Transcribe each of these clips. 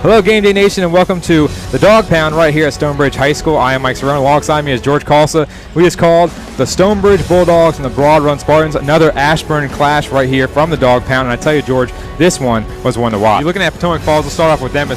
Hello, Game Day Nation, and welcome to the Dog Pound right here at Stonebridge High School. I am Mike Serone. Alongside me is George Kalsa. We just called the Stonebridge Bulldogs and the Broad Run Spartans. Another Ashburn clash right here from the Dog Pound. And I tell you, George, this one was one to watch. You're looking at Potomac Falls. We'll start off with them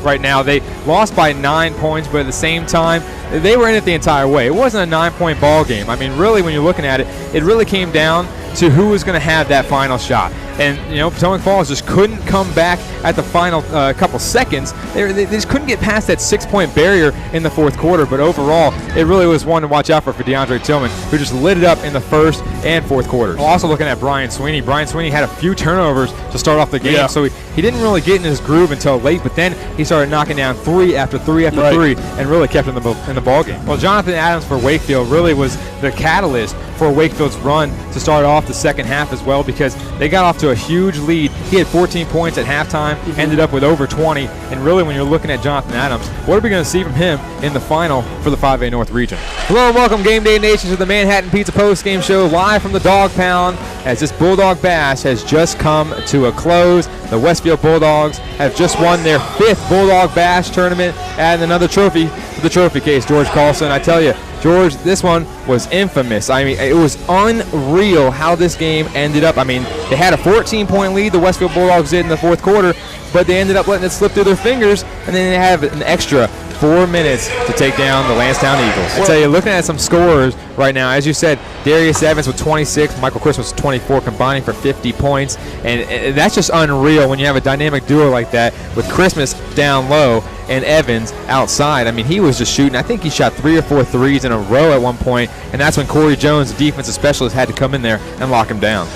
right now. They lost by 9 points, but at the same time, they were in it the entire way. It wasn't a 9-point ball game. I mean, really, when you're looking at it, it really came down to who was going to have that final shot. And, you know, Potomac Falls just couldn't come back at the final couple seconds. They just couldn't get past that 6-point barrier in the fourth quarter. But overall, it really was one to watch out for DeAndre Tillman, who just lit it up in the first and fourth quarters. Also looking at Brian Sweeney. Brian Sweeney had a few turnovers to start off the game, so he didn't really get in his groove until late. But then he started knocking down three after three after three, and really kept him in the ball game. Well, Jonathan Adams for Wakefield really was the catalyst for Wakefield's run to start off the second half as well, because they got off to a huge lead. He had 14 points at halftime, ended up with over 20, and really when you're looking at Jonathan Adams, what are we going to see from him in the final for the 5A North region? Hello and welcome, Game Day Nation, to the Manhattan Pizza Post-Game Show live from the Dog Pound, as this Bulldog Bash has just come to a close. The Westfield Bulldogs have just won their 5th Bulldog Bash tournament, adding another trophy to the trophy case, George Carlson. I tell you, George, this one was infamous. I mean, it was unreal how this game ended up. I mean, they had a 14-point lead, the Westfield Bulldogs did in the fourth quarter, but they ended up letting it slip through their fingers, and then they have an extra 4 minutes to take down the Lansdowne Eagles. I tell you, looking at some scores right now, as you said, Darius Evans with 26, Michael Christmas with 24, combining for 50 points, and that's just unreal when you have a dynamic duo like that with Christmas down low and Evans outside. I mean, he was just shooting. I think he shot 3 or 4 threes in a row at one point, and that's when Corey Jones, the defensive specialist, had to come in there and lock him down.